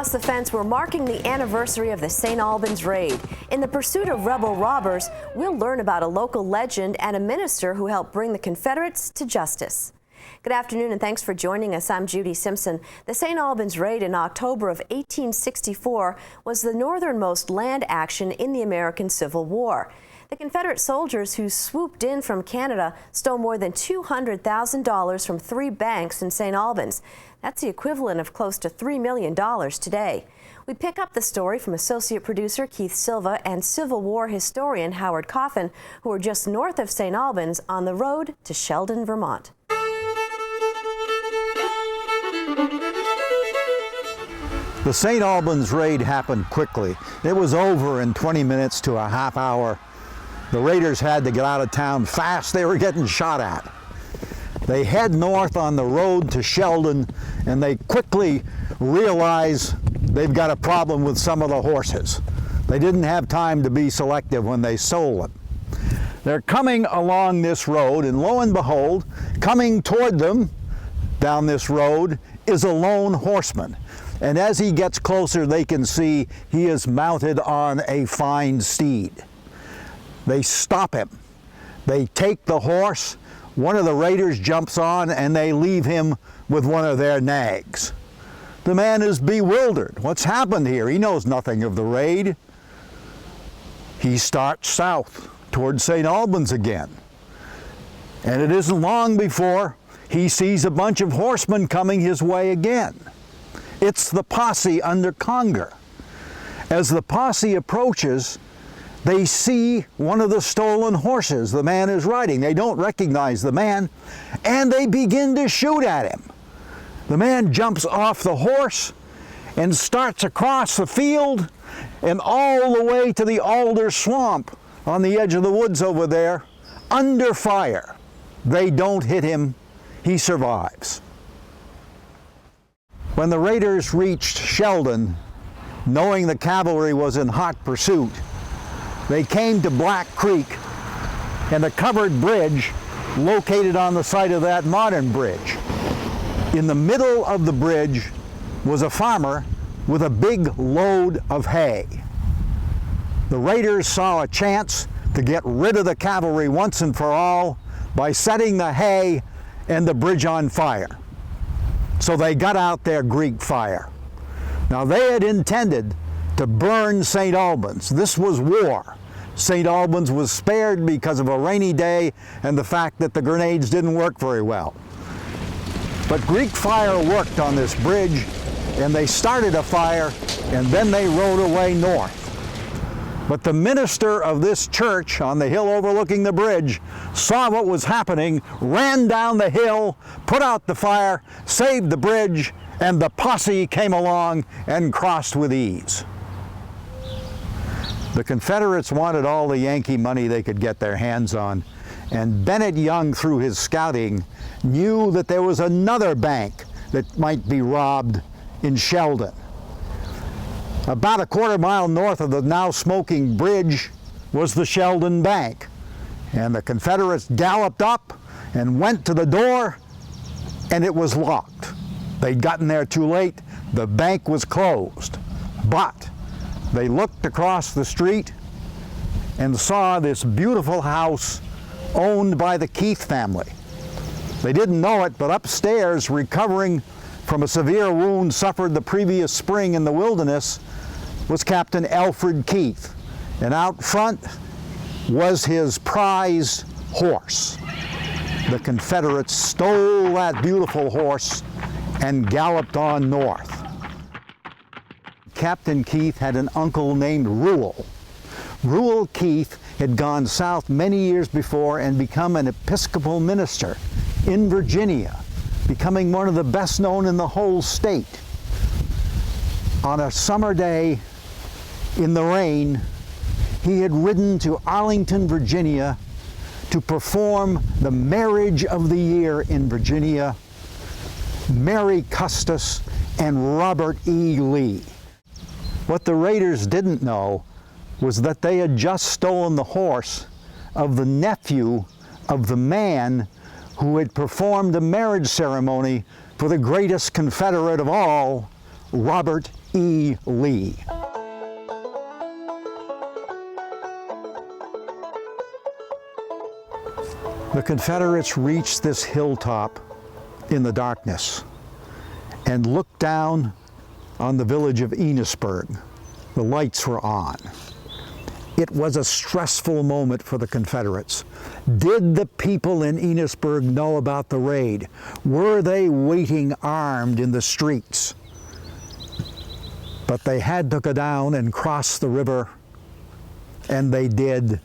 across the fence, we're marking the anniversary of the St. Albans raid. In the pursuit of rebel robbers, we'll learn about a local legend and a minister who helped bring the Confederates to justice. Good afternoon and thanks for joining us. I'm Judy Simpson. The St. Albans raid in October of 1864 was the northernmost land action in the American Civil War. The Confederate soldiers who swooped in from Canada stole more than $200,000 from 3 banks in St. Albans. That's the equivalent of close to $3 million today. We pick up the story from associate producer Keith Silva and Civil War historian Howard Coffin, who are just north of St. Albans on the road to Sheldon, Vermont. The St. Albans raid happened quickly. It was over in 20 minutes to a half hour. The raiders had to get out of town fast. They were getting shot at. They head north on the road to Sheldon, and they quickly realize they've got a problem with some of the horses. They didn't have time to be selective when they sold them. They're coming along this road, and lo and behold, coming toward them down this road is a lone horseman. And as he gets closer, they can see he is mounted on a fine steed. They stop him. They take the horse. One of the raiders jumps on and they leave him with one of their nags. The man is bewildered. What's happened here? He knows nothing of the raid. He starts south towards St. Albans again. And it isn't long before he sees a bunch of horsemen coming his way again. It's the posse under Conger. As the posse approaches, they see one of the stolen horses the man is riding. They don't recognize the man, and they begin to shoot at him. The man jumps off the horse and starts across the field and all the way to the alder swamp on the edge of the woods over there, under fire. They don't hit him. He survives. When the raiders reached Sheldon, knowing the cavalry was in hot pursuit, they came to Black Creek and a covered bridge located on the site of that modern bridge. In the middle of the bridge was a farmer with a big load of hay. The raiders saw a chance to get rid of the cavalry once and for all by setting the hay and the bridge on fire. So they got out their Greek fire. Now they had intended to burn St. Albans. This was war. St. Albans was spared because of a rainy day and the fact that the grenades didn't work very well. But Greek fire worked on this bridge, and they started a fire, and then they rode away north. But the minister of this church on the hill overlooking the bridge saw what was happening, ran down the hill, put out the fire, saved the bridge, and the posse came along and crossed with ease. The Confederates wanted all the Yankee money they could get their hands on, and Bennett Young, through his scouting, knew that there was another bank that might be robbed in Sheldon. About a quarter mile north of the now smoking bridge was the Sheldon Bank, and the Confederates galloped up and went to the door, and it was locked. They'd gotten there too late. The bank was closed. But they looked across the street and saw this beautiful house owned by the Keith family. They didn't know it, but upstairs, recovering from a severe wound suffered the previous spring in the wilderness, was Captain Alfred Keith. And out front was his prize horse. The Confederates stole that beautiful horse and galloped on north. Captain Keith had an uncle named Reuel. Reuel Keith had gone south many years before and become an Episcopal minister in Virginia, becoming one of the best known in the whole state. On a summer day in the rain, he had ridden to Arlington, Virginia to perform the marriage of the year in Virginia, Mary Custis and Robert E. Lee. What the raiders didn't know was that they had just stolen the horse of the nephew of the man who had performed a marriage ceremony for the greatest Confederate of all, Robert E. Lee. The Confederates reached this hilltop in the darkness and looked down on the village of Enosburg. The lights were on. It was a stressful moment for the Confederates. Did the people in Enosburg know about the raid? Were they waiting armed in the streets? But they had to go down and cross the river, and they did,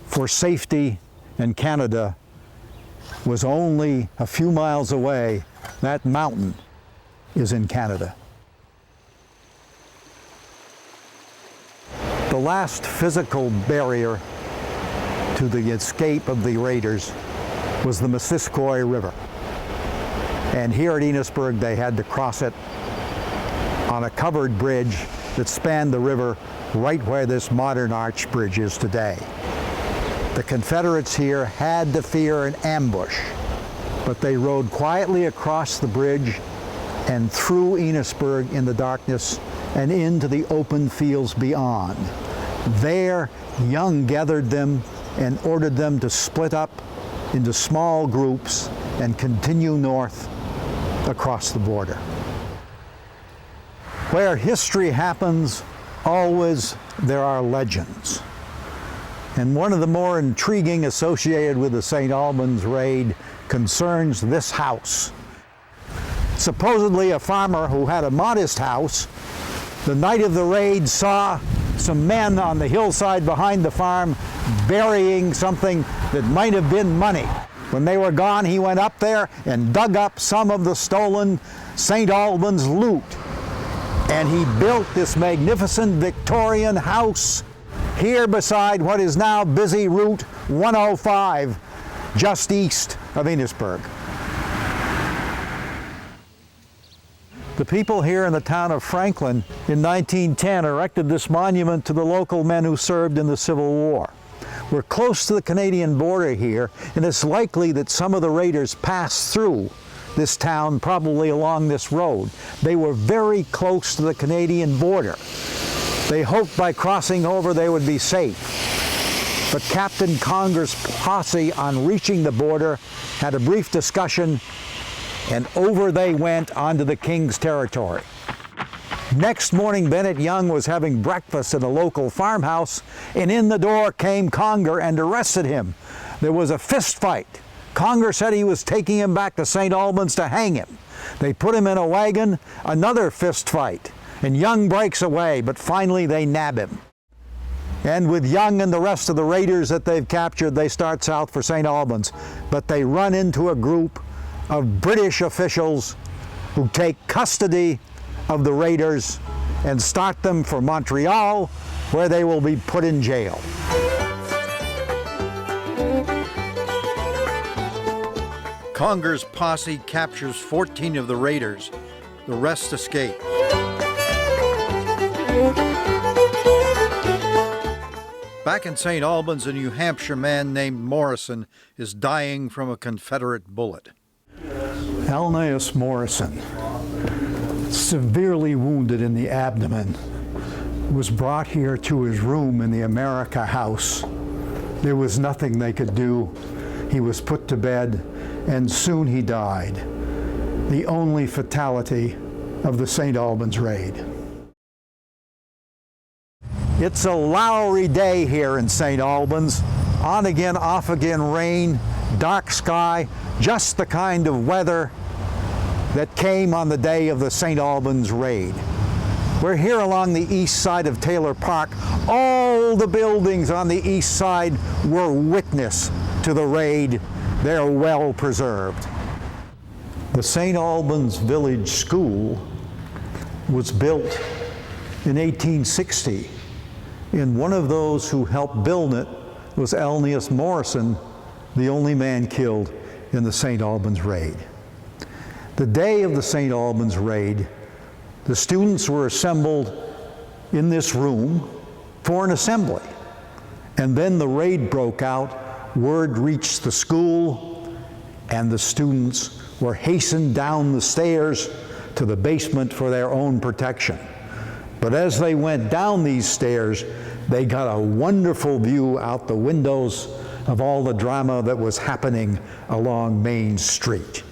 for safety, and Canada was only a few miles away. That mountain is in Canada. The last physical barrier to the escape of the raiders was the Missisquoi River. And here at Enosburg, they had to cross it on a covered bridge that spanned the river right where this modern arch bridge is today. The Confederates here had to fear an ambush, but they rode quietly across the bridge and through Enosburg in the darkness and into the open fields beyond. There, Young gathered them and ordered them to split up into small groups and continue north across the border. Where history happens, always there are legends. And one of the more intriguing associated with the St. Albans raid concerns this house. Supposedly a farmer who had a modest house, the night of the raid saw some men on the hillside behind the farm burying something that might have been money. When they were gone, he went up there and dug up some of the stolen St. Albans loot. And he built this magnificent Victorian house here beside what is now busy Route 105, just east of Enosburg. The people here in the town of Franklin in 1910 erected this monument to the local men who served in the Civil War. We're close to the Canadian border here, and it's likely that some of the raiders passed through this town, probably along this road. They were very close to the Canadian border. They hoped by crossing over they would be safe. But Captain Conger's posse, on reaching the border, had a brief discussion, and over they went onto the King's territory. Next morning, Bennett Young was having breakfast in a local farmhouse, and in the door came Conger and arrested him. There was a fist fight. Conger said he was taking him back to St. Albans to hang him. They put him in a wagon, another fist fight, and Young breaks away, but finally they nab him. And with Young and the rest of the raiders that they've captured, they start south for St. Albans. But they run into a group of British officials who take custody of the raiders and start them for Montreal, where they will be put in jail. Conger's posse captures 14 of the raiders. The rest escape. Back in St. Albans, a New Hampshire man named Morrison is dying from a Confederate bullet. Alneus Morrison, severely wounded in the abdomen, was brought here to his room in the America House. There was nothing they could do. He was put to bed, and soon he died. The only fatality of the St. Albans raid. It's a lowery day here in St. Albans. On again, off again rain, dark sky, just the kind of weather that came on the day of the St. Albans raid. We're here along the east side of Taylor Park. All the buildings on the east side were witness to the raid. They're well preserved. The St. Albans Village School was built in 1860. And one of those who helped build it was Alneus Morrison, the only man killed in the St. Albans raid. The day of the St. Albans raid, the students were assembled in this room for an assembly. And then the raid broke out, word reached the school, and the students were hastened down the stairs to the basement for their own protection. But as they went down these stairs, they got a wonderful view out the windows of all the drama that was happening along Main Street.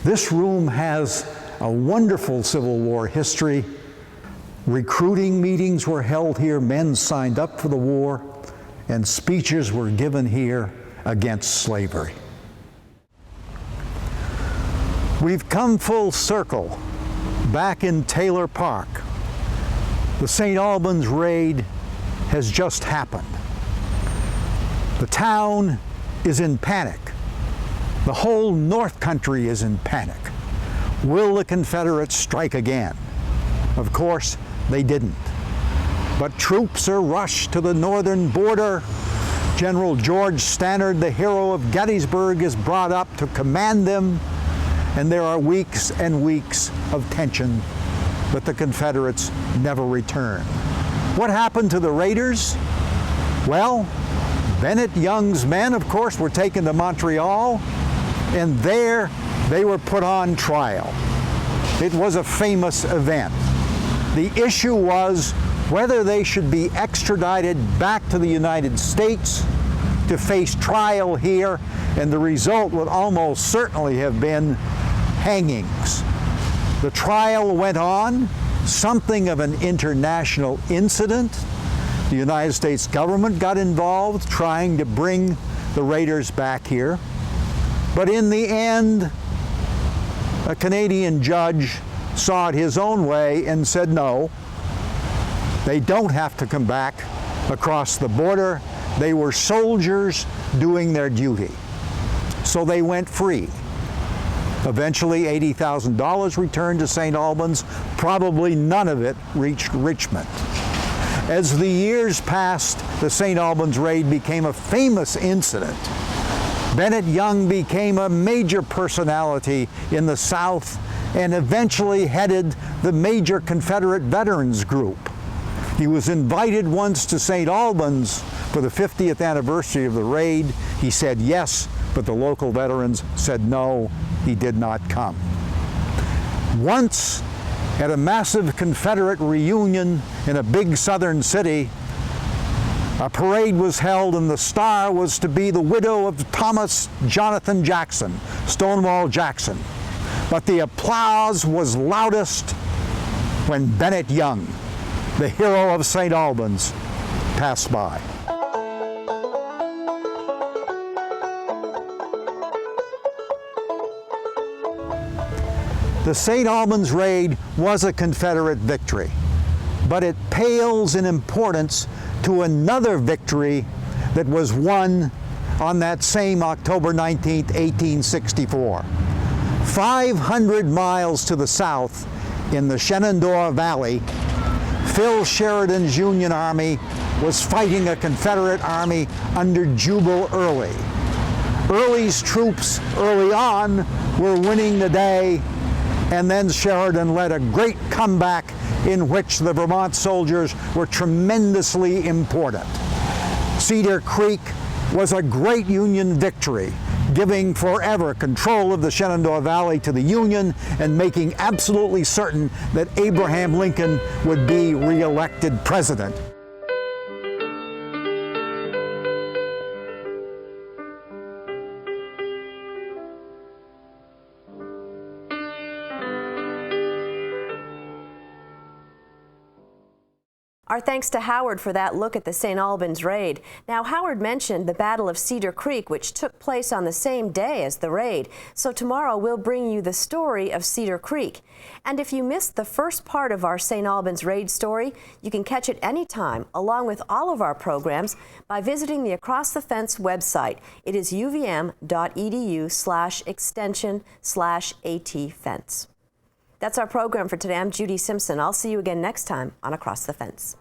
This room has a wonderful Civil War history. Recruiting meetings were held here, men signed up for the war, and speeches were given here against slavery. We've come full circle back in Taylor Park. The St. Albans raid has just happened. The town is in panic. The whole North Country is in panic. Will the Confederates strike again? Of course, they didn't. But troops are rushed to the northern border. General George Stannard, the hero of Gettysburg, is brought up to command them, and there are weeks and weeks of tension, but the Confederates never return. What happened to the raiders? Well, Bennett Young's men, of course, were taken to Montreal, and there they were put on trial. It was a famous event. The issue was whether they should be extradited back to the United States to face trial here, and the result would almost certainly have been hangings. The trial went on, something of an international incident. The United States government got involved trying to bring the raiders back here. But in the end, a Canadian judge saw it his own way and said no, they don't have to come back across the border. They were soldiers doing their duty. So they went free. Eventually, $80,000 returned to St. Albans. Probably none of it reached Richmond. As the years passed, the St. Albans raid became a famous incident. Bennett Young became a major personality in the South and eventually headed the major Confederate veterans group. He was invited once to St. Albans for the 50th anniversary of the raid. He said yes, but the local veterans said no, he did not come. Once, at a massive Confederate reunion in a big southern city, a parade was held, and the star was to be the widow of Thomas Jonathan Jackson, Stonewall Jackson. But the applause was loudest when Bennett Young, the hero of St. Albans, passed by. The St. Albans raid was a Confederate victory, but it pales in importance to another victory that was won on that same October 19, 1864. 500 miles to the south in the Shenandoah Valley, Phil Sheridan's Union Army was fighting a Confederate army under Jubal Early. Early's troops early on were winning the day, and then Sheridan led a great comeback in which the Vermont soldiers were tremendously important. Cedar Creek was a great Union victory, giving forever control of the Shenandoah Valley to the Union and making absolutely certain that Abraham Lincoln would be re-elected president. Our thanks to Howard for that look at the St. Albans raid. Now, Howard mentioned the Battle of Cedar Creek, which took place on the same day as the raid. So tomorrow we'll bring you the story of Cedar Creek. And if you missed the first part of our St. Albans raid story, you can catch it anytime, along with all of our programs, by visiting the Across the Fence website. It is uvm.edu/extension/AT Fence. That's our program for today. I'm Judy Simpson. I'll see you again next time on Across the Fence.